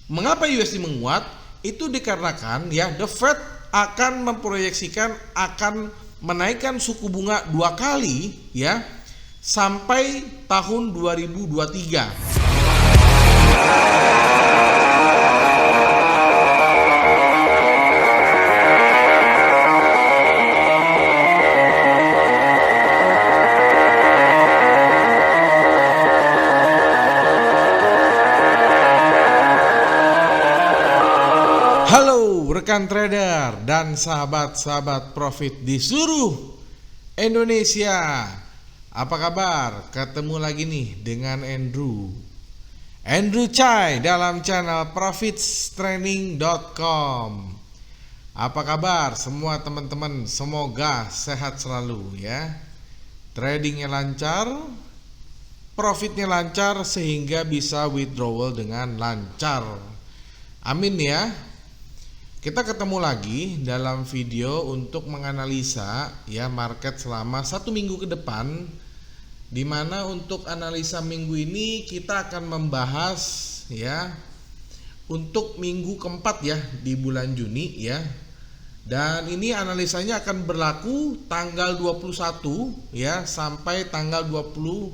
Mengapa USD menguat? Itu dikarenakan ya the Fed akan memproyeksikan akan menaikkan suku bunga 2 kali ya sampai tahun 2023. Halo rekan trader dan sahabat-sahabat profit di seluruh Indonesia. Apa kabar? Ketemu lagi nih dengan Andrew Chai dalam channel profitstraining.com. Apa kabar semua teman-teman? Semoga sehat selalu ya. Tradingnya lancar, profitnya lancar sehingga bisa withdrawal dengan lancar. Amin ya. Kita ketemu lagi dalam video untuk menganalisa ya market selama 1 minggu ke depan, dimana untuk analisa minggu ini kita akan membahas ya untuk minggu keempat ya di bulan Juni ya. Dan ini analisanya akan berlaku tanggal 21 ya sampai tanggal 25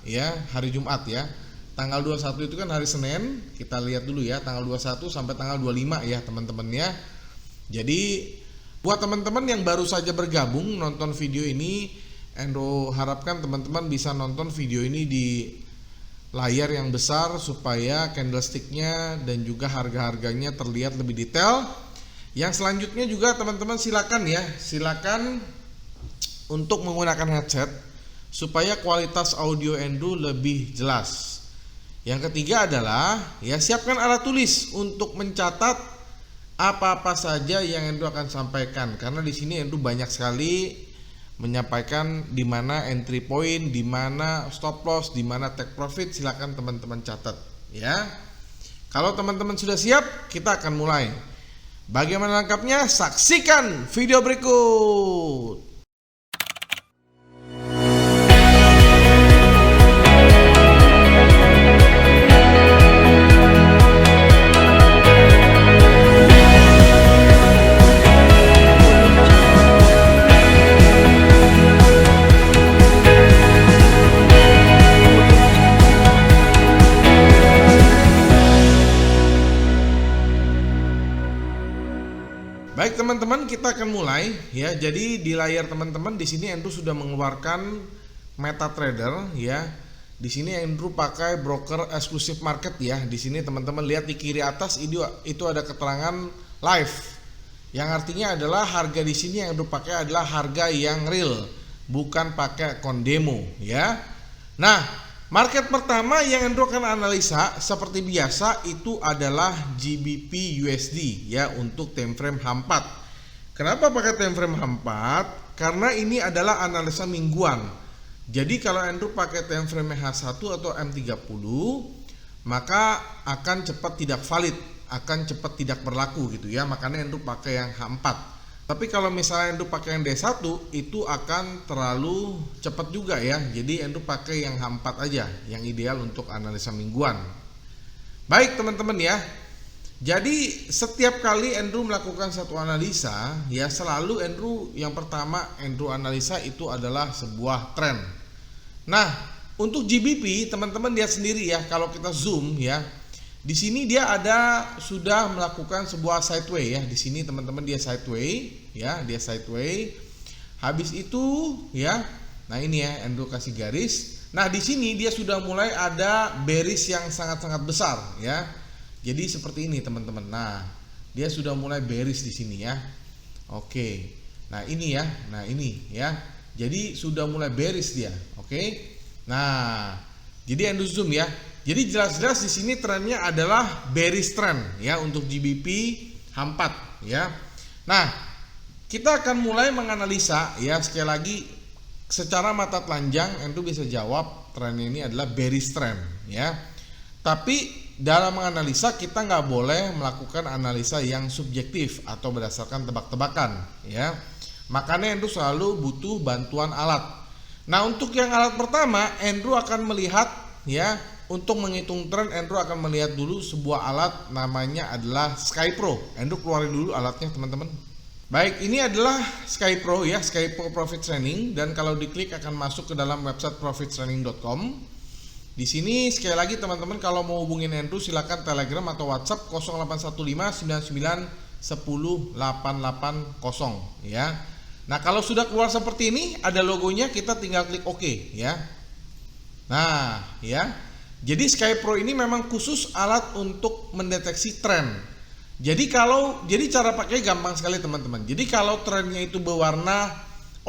ya, hari Jumat ya. Tanggal 21 itu kan hari Senin, kita lihat dulu ya tanggal 21 sampai tanggal 25 ya teman-teman ya. Jadi buat teman-teman yang baru saja bergabung nonton video ini, Andrew harapkan teman-teman bisa nonton video ini di layar yang besar supaya candlesticknya dan juga harga-harganya terlihat lebih detail. Yang selanjutnya juga teman-teman silakan untuk menggunakan headset supaya kualitas audio Andrew lebih jelas. Yang ketiga adalah ya siapkan alat tulis untuk mencatat apa-apa saja yang Andrew akan sampaikan, karena di sini Andrew banyak sekali menyampaikan di mana entry point, di mana stop loss, di mana take profit. Silakan teman-teman catat ya. Kalau teman-teman sudah siap, kita akan mulai. Bagaimana lengkapnya? Saksikan video berikut. Baik teman-teman, kita akan mulai ya. Jadi di layar teman-teman di sini Andrew sudah mengeluarkan MetaTrader ya. Di sini Andrew pakai broker eksklusif market ya. Di sini teman-teman lihat di kiri atas itu ada keterangan live. Yang artinya adalah harga di sini yang Andrew pakai adalah harga yang real, bukan pakai kondemo ya. Nah, market pertama yang Andrew akan analisa seperti biasa itu adalah GBP USD ya untuk time frame H4. Kenapa pakai time frame H4? Karena ini adalah analisa mingguan. Jadi kalau Andrew pakai time frame H1 atau M30 maka akan cepat tidak valid, akan cepat tidak berlaku gitu ya. Makanya Andrew pakai yang H4. Tapi kalau misalnya Andrew pakai yang D1 itu akan terlalu cepat juga ya. Jadi Andrew pakai yang H4 aja, yang ideal untuk analisa mingguan. Baik teman-teman ya. Jadi setiap kali Andrew melakukan satu analisa ya, selalu Andrew yang pertama Andrew analisa itu adalah sebuah tren. Nah, untuk GBP teman-teman lihat sendiri ya, kalau kita zoom ya. Di sini dia sudah melakukan sebuah sideway ya. Di sini teman-teman dia sideway ya, dia sideway. Habis itu ya. Nah, ini ya Andrew kasih garis. Nah, di sini dia sudah mulai ada bearish yang sangat-sangat besar ya. Jadi seperti ini teman-teman. Nah, dia sudah mulai bearish di sini ya. Oke. Nah, ini ya. Nah, ini ya. Jadi sudah mulai bearish dia. Oke. Nah, jadi Andrew zoom ya. Jadi jelas-jelas di sini trennya adalah bearish trend ya untuk GBP H4 ya. Nah, kita akan mulai menganalisa ya, sekali lagi secara mata telanjang Andrew bisa jawab tren ini adalah bearish trend ya. Tapi dalam menganalisa kita nggak boleh melakukan analisa yang subjektif atau berdasarkan tebak-tebakan ya. Makanya Andrew selalu butuh bantuan alat. Nah, untuk yang alat pertama Andrew akan melihat ya untuk menghitung tren Andrew akan melihat dulu sebuah alat namanya adalah SkyPro. Andrew keluarin dulu alatnya teman-teman. Baik, ini adalah SkyPro ya, SkyPro Profit Training, dan kalau diklik akan masuk ke dalam website profittraining.com. Di sini sekali lagi teman-teman, kalau mau hubungin Andrew silakan Telegram atau WhatsApp 081599108880 ya. Nah, kalau sudah keluar seperti ini, ada logonya, kita tinggal klik OK ya. Nah, ya. Jadi SkyPro ini memang khusus alat untuk mendeteksi tren. Jadi cara pakai gampang sekali teman-teman. Jadi kalau trennya itu berwarna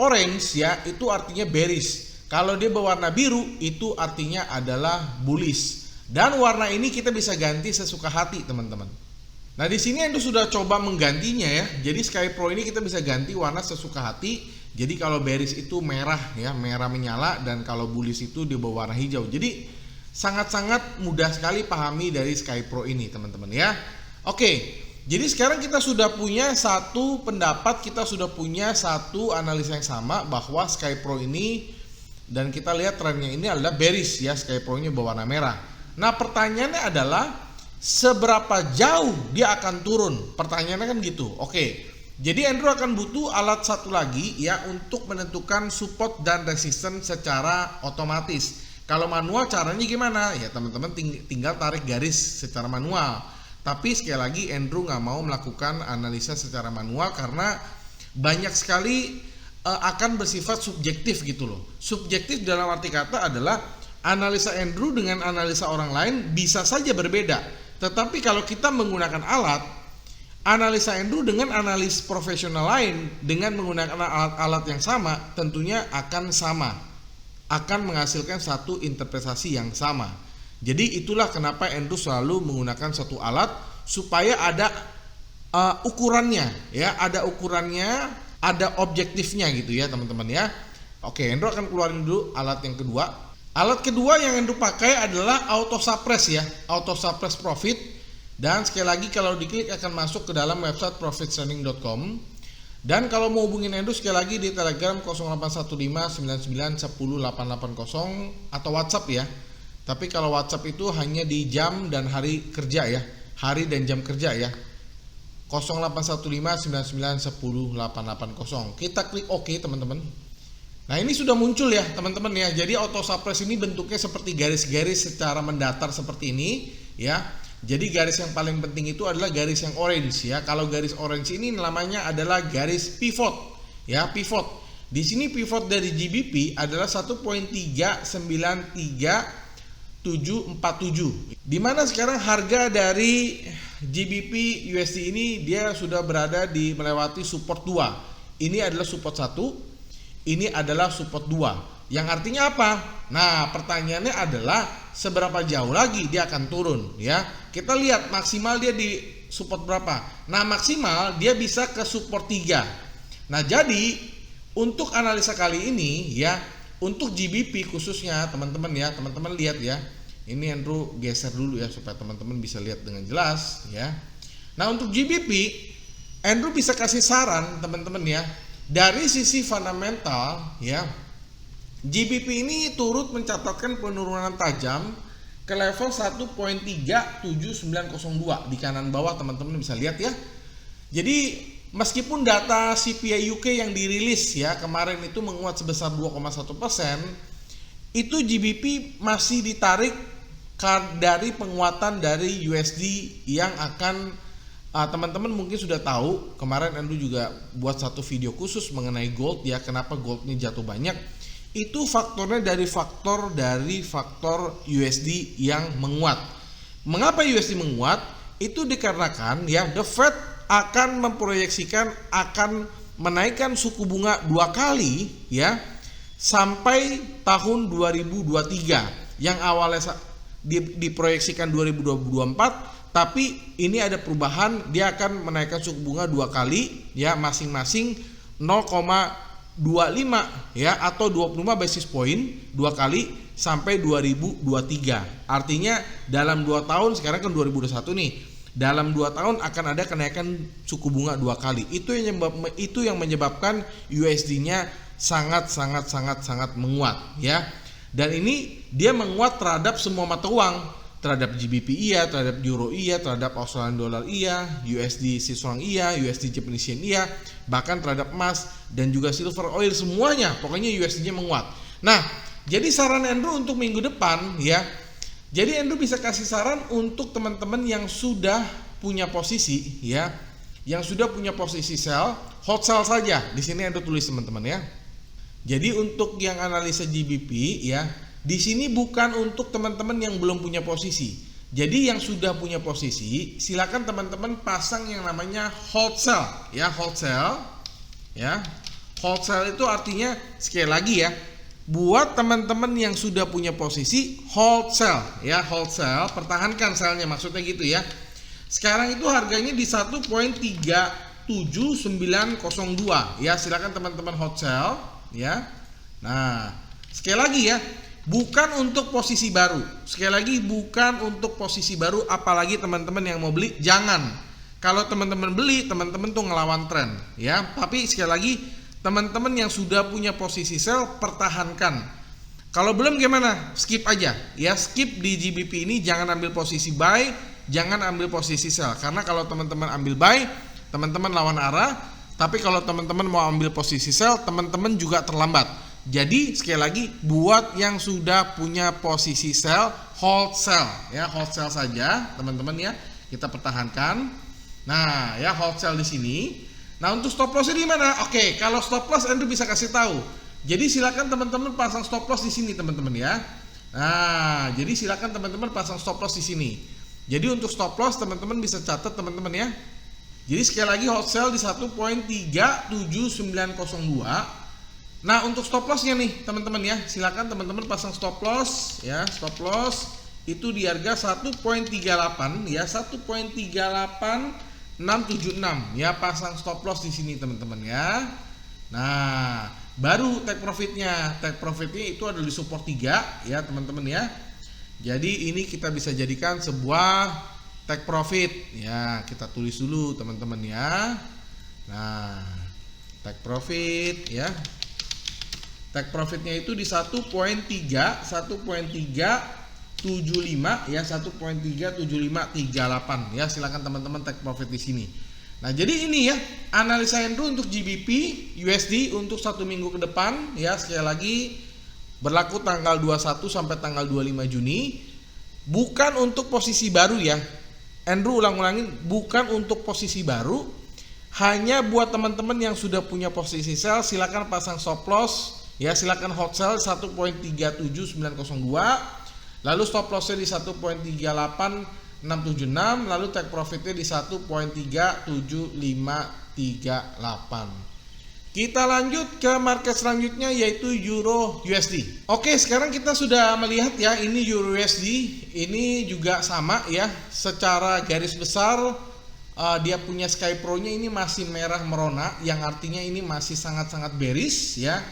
orange ya, itu artinya bearish. Kalau dia berwarna biru, itu artinya adalah bullish. Dan warna ini kita bisa ganti sesuka hati teman-teman. Nah, di sini Andrew sudah coba menggantinya ya. Jadi SkyPro ini kita bisa ganti warna sesuka hati. Jadi kalau bearish itu merah ya, merah menyala, dan kalau bullish itu dia berwarna hijau. Jadi sangat-sangat mudah sekali pahami dari SkyPro ini teman-teman ya. Oke, jadi sekarang kita sudah punya satu pendapat, kita sudah punya satu analisa yang sama bahwa SkyPro ini, dan kita lihat trennya ini adalah bearish ya, SkyPro ini berwarna merah. Nah, pertanyaannya adalah seberapa jauh dia akan turun? Pertanyaannya kan gitu. Oke, jadi Andrew akan butuh alat satu lagi ya untuk menentukan support dan resistance secara otomatis. Kalau manual caranya gimana? Ya teman-teman tinggal tarik garis secara manual. Tapi sekali lagi Andrew nggak mau melakukan analisa secara manual karena banyak sekali akan bersifat subjektif gitu loh. Subjektif dalam arti kata adalah analisa Andrew dengan analisa orang lain bisa saja berbeda. Tetapi kalau kita menggunakan alat, analisa Andrew dengan analis profesional lain dengan menggunakan alat-alat yang sama tentunya akan sama. Akan menghasilkan satu interpretasi yang sama. Jadi itulah kenapa Andrew selalu menggunakan satu alat supaya ada ukurannya ya, ada ukurannya, ada objektifnya gitu ya teman-teman ya. Oke, Andrew akan keluarin dulu alat yang kedua. Alat kedua yang Andrew pakai adalah auto suppress ya, auto suppress profit, dan sekali lagi kalau diklik akan masuk ke dalam website profittraining.com. Dan kalau mau hubungin Andrew sekali lagi di Telegram 081599108880 atau WhatsApp ya. Tapi kalau WhatsApp itu hanya di jam dan hari kerja ya, hari dan jam kerja ya. 081599108880. Kita klik OK teman-teman. Nah, ini sudah muncul ya teman-teman ya. Jadi auto suppress ini bentuknya seperti garis-garis secara mendatar seperti ini ya. Jadi garis yang paling penting itu adalah garis yang orange ya. Kalau garis orange ini namanya adalah garis pivot ya, pivot. Di sini pivot dari GBP adalah 1.393 747, dimana sekarang harga dari GBP USD ini dia sudah berada di melewati support 2. Ini adalah support 1, ini adalah support 2. Yang artinya apa? Nah, pertanyaannya adalah seberapa jauh lagi dia akan turun ya. Kita lihat maksimal dia di support berapa. Nah, maksimal dia bisa ke support 3. Nah, jadi untuk analisa kali ini ya, untuk GBP khususnya teman-teman ya, teman-teman lihat ya. Ini Andrew geser dulu ya supaya teman-teman bisa lihat dengan jelas ya. Nah, untuk GBP Andrew bisa kasih saran teman-teman ya. Dari sisi fundamental ya, GBP ini turut mencatatkan penurunan tajam ke level 1.37902 di kanan bawah, teman-teman bisa lihat ya. Jadi meskipun data CPI UK yang dirilis ya kemarin itu menguat sebesar 2,1%, itu GBP masih ditarik dari penguatan dari USD yang akan teman-teman mungkin sudah tahu. Kemarin Andrew juga buat satu video khusus mengenai gold ya, kenapa gold ini jatuh banyak. Itu faktornya dari faktor USD yang menguat. Mengapa USD menguat? Itu dikarenakan ya the Fed akan memproyeksikan akan menaikkan suku bunga 2 kali ya sampai tahun 2023. Yang awalnya diproyeksikan 2024, tapi ini ada perubahan, dia akan menaikkan suku bunga 2 kali ya, masing-masing 0,25 ya atau 25 basis point 2 kali sampai 2023. Artinya dalam 2 tahun, sekarang kan 2021 nih. Dalam 2 tahun akan ada kenaikan suku bunga 2 kali. Itu yang menyebabkan USD-nya sangat menguat ya. Dan ini dia menguat terhadap semua mata uang, terhadap GBP iya, terhadap Euro iya, terhadap Australian Dollar iya, USD Swiss franc iya, USD Japanese yen iya, bahkan terhadap emas dan juga silver oil, semuanya pokoknya USD-nya menguat. Nah, jadi saran Andrew untuk minggu depan ya. Jadi Andrew bisa kasih saran untuk teman-teman yang sudah punya posisi ya, yang sudah punya posisi sell, hot sell saja. Di sini Andrew tulis teman-teman ya. Jadi untuk yang analisa GBP ya, di sini bukan untuk teman-teman yang belum punya posisi. Jadi yang sudah punya posisi, silakan teman-teman pasang yang namanya hold sell ya, hold sell ya. Hold sell itu artinya sekali lagi ya, buat teman-teman yang sudah punya posisi hold sell ya, hold sell, pertahankan sellnya, maksudnya gitu ya. Sekarang itu harganya di 1.37902 ya, silakan teman-teman hold sell ya. Nah, sekali lagi ya, bukan untuk posisi baru. Sekali lagi bukan untuk posisi baru, apalagi teman-teman yang mau beli jangan. Kalau teman-teman beli, teman-teman tuh ngelawan tren ya. Tapi sekali lagi, teman-teman yang sudah punya posisi sell pertahankan. Kalau belum gimana? Skip aja ya, skip di GBP ini, jangan ambil posisi buy, jangan ambil posisi sell. Karena kalau teman-teman ambil buy, teman-teman lawan arah. Tapi kalau teman-teman mau ambil posisi sell, teman-teman juga terlambat. Jadi sekali lagi, buat yang sudah punya posisi sell, hold sell ya, hold sell saja teman-teman ya, kita pertahankan. Nah ya, hold sell di sini. Nah untuk stop lossnya di mana? Oke, kalau stop loss Andrew bisa kasih tahu. Jadi silakan teman-teman pasang stop loss di sini teman-teman ya. Nah jadi silakan teman-teman pasang stop loss di sini. Jadi untuk stop loss teman-teman bisa catat teman-teman ya. Jadi sekali lagi hot sell di 1.37902. Nah untuk stop lossnya nih teman-teman ya, silakan teman-teman pasang stop loss ya. Stop loss itu di harga 1.38 ya, 1.38676 ya, pasang stop loss di sini teman-teman ya. Nah baru take profitnya, take profitnya itu ada di support 3 ya teman-teman ya. Jadi ini kita bisa jadikan sebuah take profit ya, kita tulis dulu teman-teman ya. Nah take profit ya, take profitnya itu di 1.375 ya, 1.37538 ya, silakan teman-teman take profit di sini. Nah jadi ini ya analisa Andrew untuk GBP USD untuk 1 minggu ke depan ya. Sekali lagi berlaku tanggal 21 sampai tanggal 25 Juni. Bukan untuk posisi baru ya, Andrew ulang-ulangin, bukan untuk posisi baru, hanya buat teman-teman yang sudah punya posisi sell, silakan pasang stop loss ya, silakan hot sell 1.37902, lalu stop lossnya di 1.38676, lalu take profitnya di 1.37538. Kita lanjut ke market selanjutnya yaitu Euro USD. Oke, sekarang kita sudah melihat ya, ini Euro USD, ini juga sama ya, secara garis besar dia punya Sky Pro-nya ini masih merah merona, yang artinya ini masih sangat-sangat bearish ya.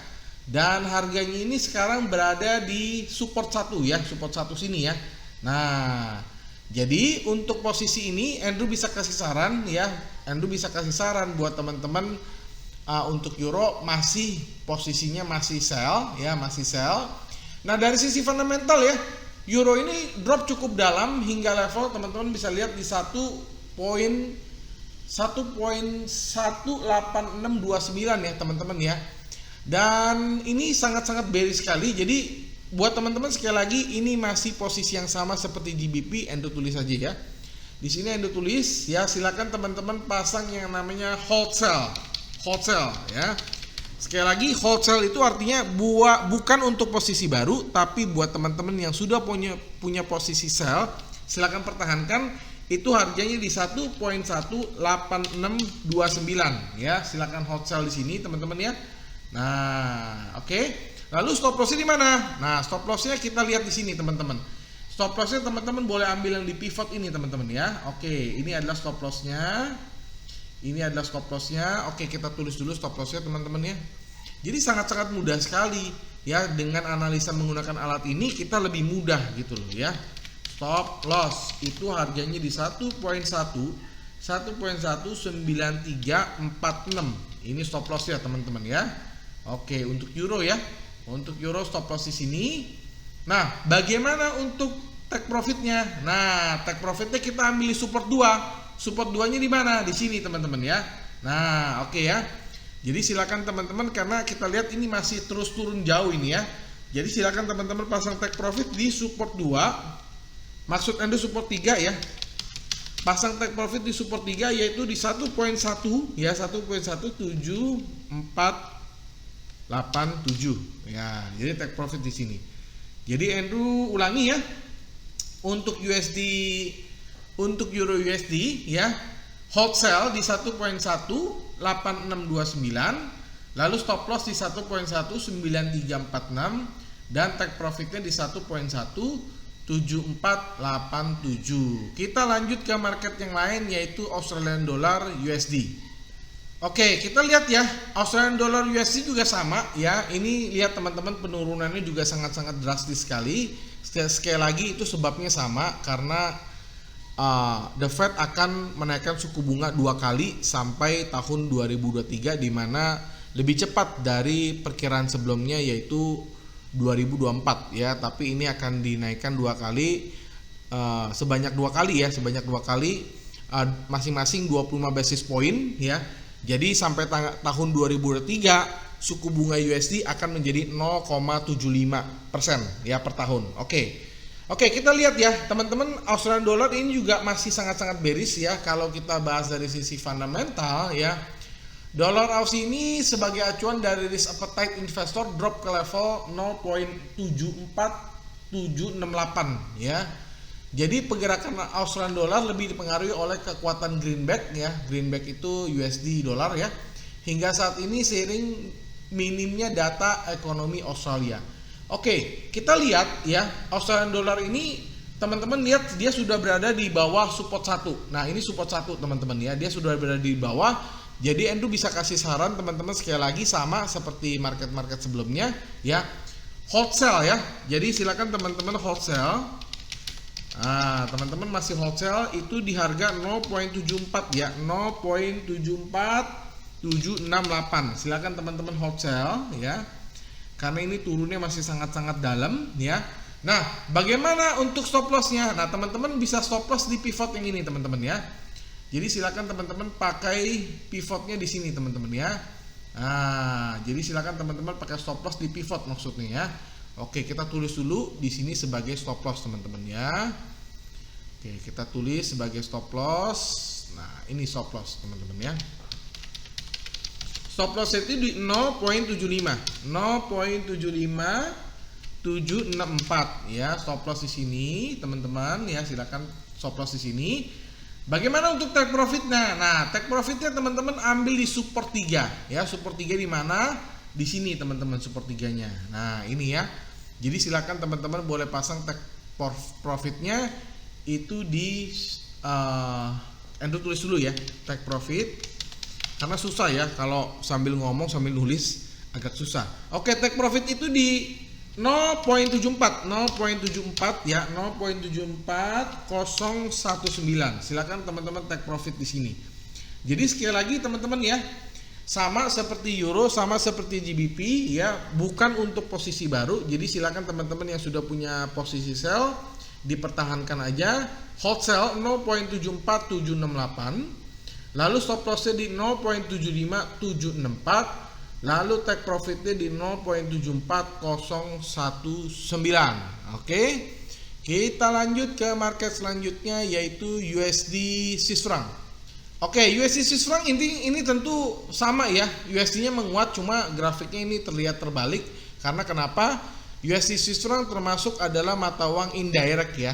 Dan harganya ini sekarang berada di support 1 ya, support 1 sini ya. Nah, jadi untuk posisi ini Andrew bisa kasih saran ya, Andrew bisa kasih saran buat teman-teman untuk Euro masih posisinya masih sell ya, masih sell. Nah dari sisi fundamental ya, Euro ini drop cukup dalam hingga level teman-teman bisa lihat di 1.18629 ya teman-teman ya. Dan ini sangat-sangat bearish sekali. Jadi buat teman-teman sekali lagi, ini masih posisi yang sama seperti GBP. Endo tulis aja ya. Di sini Endo tulis ya, silakan teman-teman pasang yang namanya hold sell. Hold sell ya. Sekali lagi, hold sell itu artinya bukan untuk posisi baru, tapi buat teman-teman yang sudah punya posisi sell, silakan pertahankan. Itu harganya di 1.18629 ya. Silakan hold sell di sini teman-teman ya. Nah, oke. Lalu stop lossnya di mana? Nah, stop lossnya kita lihat di sini teman-teman. Stop lossnya teman-teman boleh ambil yang di pivot ini teman-teman ya. Oke, ini adalah stop lossnya. Ini adalah stop lossnya. Oke, kita tulis dulu stop lossnya teman-teman ya. Jadi sangat-sangat mudah sekali ya, dengan analisa menggunakan alat ini kita lebih mudah gitu loh ya. Stop loss itu harganya di 1.19346. Ini stop loss ya teman-teman ya. Oke, untuk Euro ya. Untuk Euro stop loss di sini Nah, bagaimana untuk take profitnya? Nah, take profitnya kita ambil di support 2. Support 2-nya di mana? Di sini teman-teman ya. Nah, oke ya. Jadi silakan teman-teman, karena kita lihat ini masih terus turun jauh ini ya. Jadi silakan teman-teman pasang take profit di support 2. Maksud Endo support 3 ya. Pasang take profit di support 3 yaitu di 1.1 ya, 1.17487 ya. Jadi take profit di sini. Jadi Andrew ulangi ya, untuk USD, untuk Euro USD ya, hold sell di 1.18629, lalu stop loss di 1.19346 dan take profitnya di 1.17487. Kita lanjut ke market yang lain yaitu Australian Dollar USD. Oke, kita lihat ya, Australian Dollar USD juga sama ya. Ini lihat teman-teman, penurunannya juga sangat-sangat drastis sekali. Sekali lagi itu sebabnya sama, karena The Fed akan menaikkan suku bunga 2 kali sampai tahun 2023, di mana lebih cepat dari perkiraan sebelumnya yaitu 2024 ya. Tapi ini akan dinaikkan 2 kali, sebanyak 2 kali ya, masing-masing 25 basis point ya. Jadi sampai tahun 2023 suku bunga USD akan menjadi 0,75% ya per tahun. Oke, kita lihat ya teman-teman, Australian Dollar ini juga masih sangat-sangat bearish ya. Kalau kita bahas dari sisi fundamental ya, dolar Aussie ini sebagai acuan dari risk appetite investor drop ke level 0.74768 ya. Jadi pergerakan Australian Dollar lebih dipengaruhi oleh kekuatan greenback ya. Greenback itu USD dolar ya. Hingga saat ini seiring minimnya data ekonomi Australia. Oke, kita lihat ya, Australian Dollar ini teman-teman lihat dia sudah berada di bawah support 1. Nah, ini support 1 teman-teman ya. Dia sudah berada di bawah. Jadi Endo bisa kasih saran teman-teman sekali lagi sama seperti market-market sebelumnya ya. Hold sell ya. Jadi silakan teman-teman hold sell. Nah, teman-teman masih hold sell itu di harga 0.74 ya, 0.74768. Silakan teman-teman hold sell ya. Karena ini turunnya masih sangat-sangat dalam ya. Nah, bagaimana untuk stop lossnya? Nah, teman-teman bisa stop loss di pivot yang ini teman-teman ya. Jadi silakan teman-teman pakai pivotnya di sini teman-teman ya. Nah, jadi silakan teman-teman pakai stop loss di pivot maksudnya ya. Oke, kita tulis dulu di sini sebagai stop loss teman-teman ya. Oke, kita tulis sebagai stop loss. Nah, ini stop loss teman-teman ya. Stop loss itu di 0.75, 0.75764 ya. Stop loss di sini teman-teman ya. Silakan stop loss di sini. Bagaimana untuk take profitnya? Nah, take profitnya teman-teman ambil di support 3 ya. Support 3 di mana? Di sini teman-teman support 3-nya. Nah, ini ya. Jadi silakan teman-teman boleh pasang take profitnya itu di Endo tulis dulu ya, take profit. Karena susah ya kalau sambil ngomong sambil nulis agak susah. Oke, take profit itu di 0.74 ya, 0.74019. Silakan teman-teman take profit di sini. Jadi sekali lagi teman-teman ya, sama seperti euro, sama seperti GBP ya, bukan untuk posisi baru. Jadi silakan teman-teman yang sudah punya posisi sell dipertahankan aja. Hold sell 0.74768, lalu stop lossnya di 0.75764, lalu take profitnya di 0.74019. Oke, kita lanjut ke market selanjutnya yaitu USD Swiss franc. Oke, USD Swiss franc ini tentu sama ya, USD-nya menguat, cuma grafiknya ini terlihat terbalik. Karena kenapa? USD Swiss franc termasuk adalah mata uang indirect ya.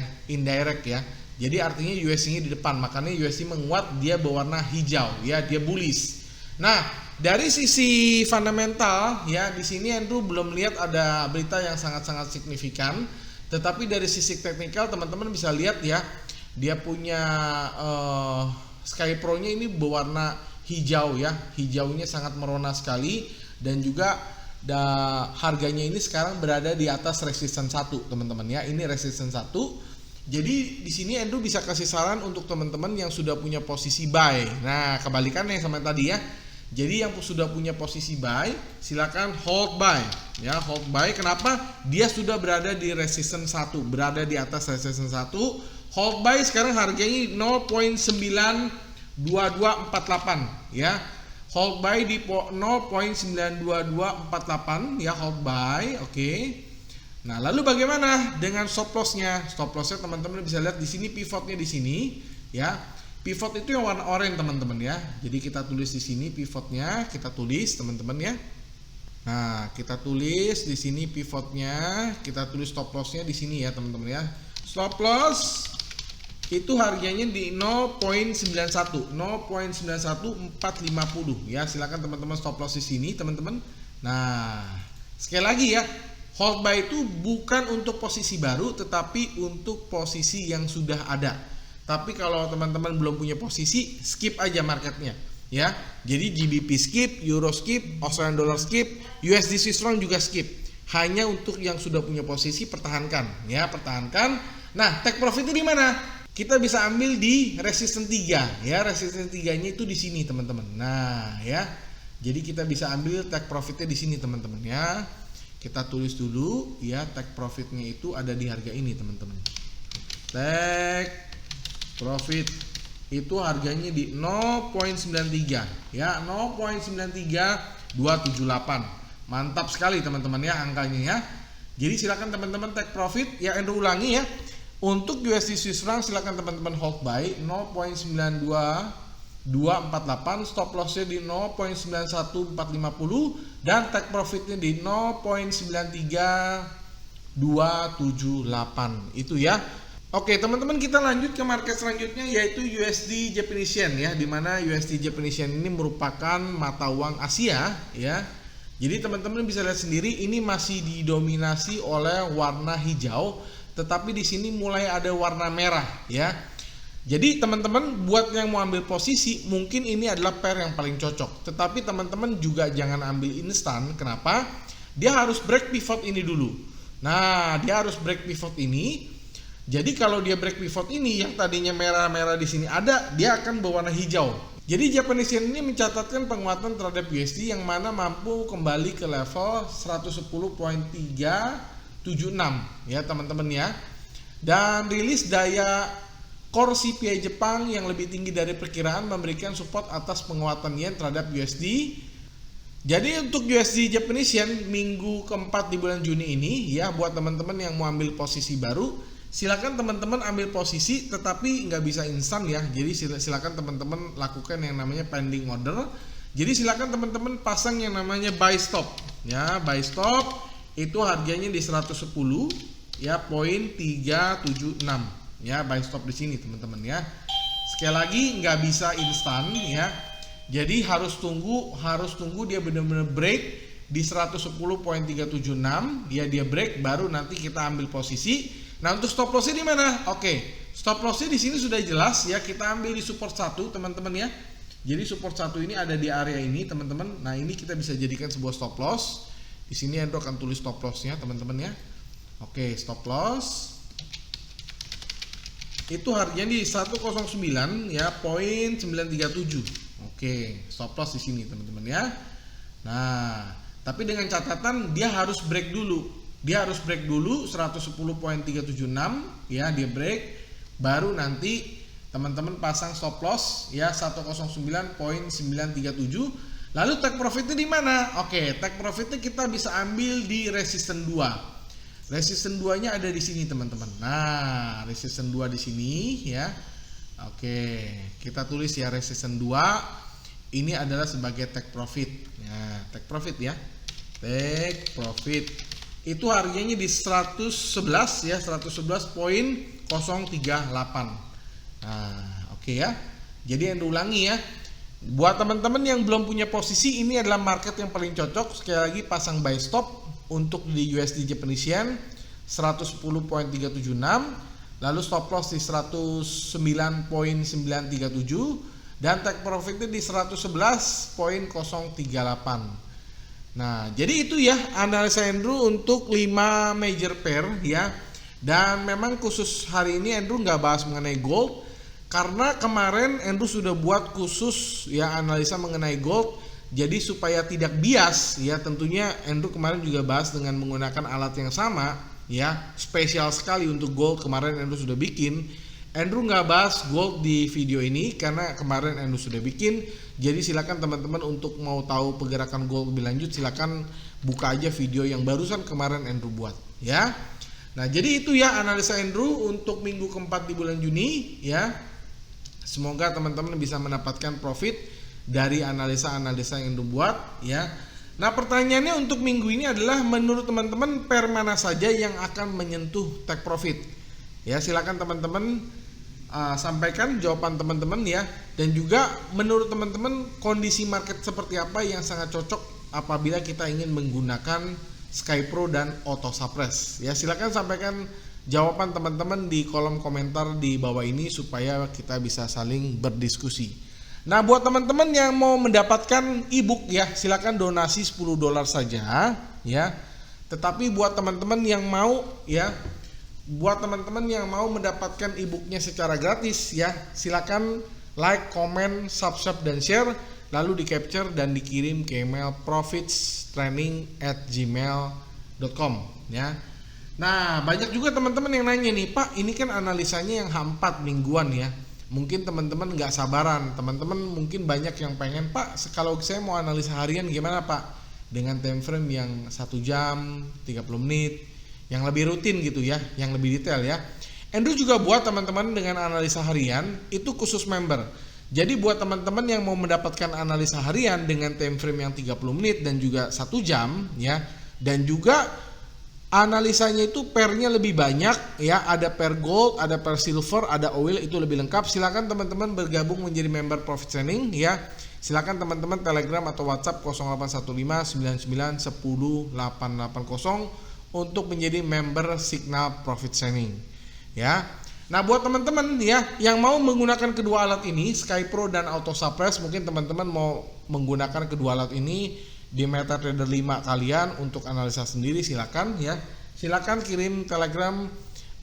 Jadi artinya USD-nya di depan, makanya USD menguat, dia berwarna hijau ya, dia bullish. Nah, dari sisi fundamental ya, di sini Andrew belum lihat ada berita yang sangat-sangat signifikan. Tetapi dari sisi teknikal teman-teman bisa lihat ya, dia punya Sky Pro-nya ini berwarna hijau ya, hijaunya sangat merona sekali, dan juga harganya ini sekarang berada di atas resistance 1 teman-teman ya. Ini resistance 1. Jadi di sini Andrew bisa kasih saran untuk teman-teman yang sudah punya posisi buy. Nah, kebalikannya sama tadi ya. Jadi yang sudah punya posisi buy silakan hold buy ya, hold buy. Kenapa? Dia sudah berada di resistance 1, berada di atas resistance 1. Hold buy sekarang harganya 0.92248 ya. Hold buy di 0.92248 ya, hold buy. Oke. Nah, lalu bagaimana dengan stop loss-nya? Stop loss-nya teman-teman bisa lihat di sini, pivotnya di sini ya. Pivot itu yang warna oranye teman-teman ya. Jadi kita tulis di sini pivotnya, kita tulis teman-teman ya. Nah, kita tulis di sini pivotnya, kita tulis stop loss-nya di sini ya teman-teman ya. Stop loss itu harganya di 0.91, 0.91450 ya. Silakan teman-teman stop loss di sini teman-teman. Nah, sekali lagi ya, hold buy itu bukan untuk posisi baru tetapi untuk posisi yang sudah ada. Tapi kalau teman-teman belum punya posisi, skip aja marketnya ya. Jadi GBP skip, Euro skip, Australian Dollar skip, USD Swiss franc juga skip. Hanya untuk yang sudah punya posisi pertahankan ya, pertahankan. Nah, take profitnya di mana? Kita bisa ambil di resistance 3 ya. Resistance 3-nya itu di sini teman-teman. Nah, ya. Jadi kita bisa ambil take profitnya di sini teman-teman ya. Kita tulis dulu ya, take profitnya itu ada di harga ini teman-teman. Take profit itu harganya di 0.93 ya, 0.93278. Mantap sekali teman-teman ya angkanya ya. Jadi silakan teman-teman take profit ya. Andrew ulangi ya. Untuk USD Swiss franc silakan teman-teman hold buy 0.92248, stop lossnya di 0.91450 dan take profitnya di 0.93278 itu ya. Oke teman-teman, kita lanjut ke market selanjutnya yaitu USD Japanese Yen ya, dimana USD Japanese Yen ini merupakan mata uang Asia ya. Jadi teman-teman bisa lihat sendiri ini masih didominasi oleh warna hijau, tetapi di sini mulai ada warna merah ya. Jadi teman-teman buat yang mau ambil posisi mungkin ini adalah pair yang paling cocok, tetapi teman-teman juga jangan ambil instan. Kenapa? Dia harus break pivot ini dulu. Nah, dia harus break pivot ini. Jadi kalau dia break pivot ini yang tadinya merah-merah di sini ada, dia akan berwarna hijau. Jadi Japanese Yen ini mencatatkan penguatan terhadap USD yang mana mampu kembali ke level 110.376 ya teman-teman ya. Dan rilis daya core CPI Jepang yang lebih tinggi dari perkiraan memberikan support atas penguatan yen terhadap USD. Jadi untuk USD Japanese Yen minggu keempat di bulan Juni ini ya, buat teman-teman yang mau ambil posisi baru silakan teman-teman ambil posisi, tetapi nggak bisa instan ya. Jadi silakan teman-teman lakukan yang namanya pending order. Jadi silakan teman-teman pasang yang namanya buy stop ya. Buy stop itu harganya di 110 ya, poin 376 ya. Buy stop di sini teman-teman ya. Sekali lagi nggak bisa instan ya. Jadi harus tunggu dia benar-benar break di 110.376 ya, dia break baru nanti kita ambil posisi. Nah, untuk stop lossnya di mana? Oke, stop lossnya di sini sudah jelas ya. Kita ambil di support 1 teman-teman ya. Jadi support 1 ini ada di area ini teman-teman. Nah, ini kita bisa jadikan sebuah stop loss. Di sini Andrew akan tulis stop lossnya teman-teman ya. Oke, stop loss itu harganya di 109 ya, poin 937. Oke, stop loss di sini teman-teman ya. Nah, tapi dengan catatan dia harus break dulu. Dia harus break dulu 110.376 ya, dia break baru nanti teman-teman pasang stop loss ya 109.937. Lalu take profitnya di mana? Oke, take profitnya kita bisa ambil di resistance 2. Resistance 2-nya ada di sini teman-teman. Nah, resistance 2 di sini ya. Oke, kita tulis ya resistance 2 ini adalah sebagai take profit ya, take profit ya. Take profit itu harganya di 111 ya, 111.038. Nah, oke ya. Jadi yang diulangi ya. Buat teman-teman yang belum punya posisi, ini adalah market yang paling cocok. Sekali lagi pasang buy stop untuk di USD Japanese Yen 110.376, lalu stop loss di 109.937 dan take profitnya di 111.038. Nah, jadi itu ya analisa Andrew untuk 5 major pair ya. Dan memang khusus hari ini Andrew nggak bahas mengenai gold, karena kemarin Andrew sudah buat khusus ya analisa mengenai gold Jadi supaya tidak bias ya, tentunya Andrew kemarin juga bahas dengan menggunakan alat yang sama ya, spesial sekali untuk gold kemarin Andrew sudah bikin. Andrew nggak bahas gold di video ini karena kemarin Andrew sudah bikin. Jadi silakan teman-teman untuk mau tahu pergerakan gold lebih lanjut, silakan buka aja video yang barusan kemarin Andrew buat ya. Nah jadi itu ya analisa Andrew untuk minggu keempat di bulan Juni ya. Semoga teman-teman bisa mendapatkan profit dari analisa-analisa yang dibuat ya. Nah pertanyaannya untuk minggu ini adalah menurut teman-teman pair mana saja yang akan menyentuh take profit ya. Silakan teman-teman sampaikan jawaban teman-teman ya, dan juga menurut teman-teman kondisi market seperti apa yang sangat cocok apabila kita ingin menggunakan SkyPro dan Auto Suppress ya. Silakan sampaikan jawaban teman-teman di kolom komentar di bawah ini supaya kita bisa saling berdiskusi. Nah buat teman-teman yang mau mendapatkan ebook ya, silakan donasi $10 saja ya. Tetapi buat teman-teman yang mau ya, buat teman-teman yang mau mendapatkan ebooknya secara gratis ya, silakan like, comment, subscribe dan share, lalu di capture dan dikirim ke email profitstraining@gmail.com ya. Nah banyak juga teman-teman yang nanya nih, Pak ini kan analisanya yang H4 mingguan ya. Mungkin teman-teman nggak sabaran, teman-teman mungkin banyak yang pengen, Pak kalau saya mau analisa harian gimana Pak, dengan time frame yang 1 jam 30 menit yang lebih rutin gitu ya, yang lebih detail ya. Andrew juga buat teman-teman dengan analisa harian itu khusus member. Jadi buat teman-teman yang mau mendapatkan analisa harian dengan time frame yang 30 menit dan juga 1 jam ya, dan juga analisanya itu pairnya lebih banyak ya, ada pair gold, ada pair silver, ada oil, itu lebih lengkap. Silakan teman-teman bergabung menjadi member Profit Training ya. Silakan teman-teman Telegram atau WhatsApp 0815-9910880 untuk menjadi member Signal Profit Training ya. Nah buat teman-teman ya yang mau menggunakan kedua alat ini, SkyPro dan Auto Suppress, mungkin teman-teman mau menggunakan kedua alat ini di MetaTrader 5 kalian untuk analisa sendiri, silakan ya. Silakan kirim Telegram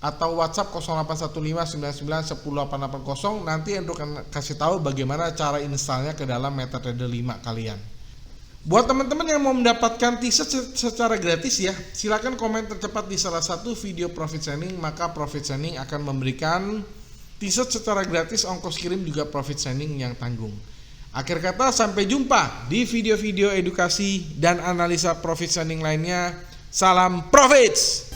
atau WhatsApp 0815-9910880. Nanti Andrew akan kasih tahu bagaimana cara installnya ke dalam MetaTrader 5 kalian. Buat teman-teman yang mau mendapatkan t-shirt secara gratis ya, silakan komen tercepat di salah satu video Profit Training, maka Profit Training akan memberikan t-shirt secara gratis, ongkos kirim juga Profit Training yang tanggung. Akhir kata, sampai jumpa di video-video edukasi dan analisa profit training lainnya. Salam profits!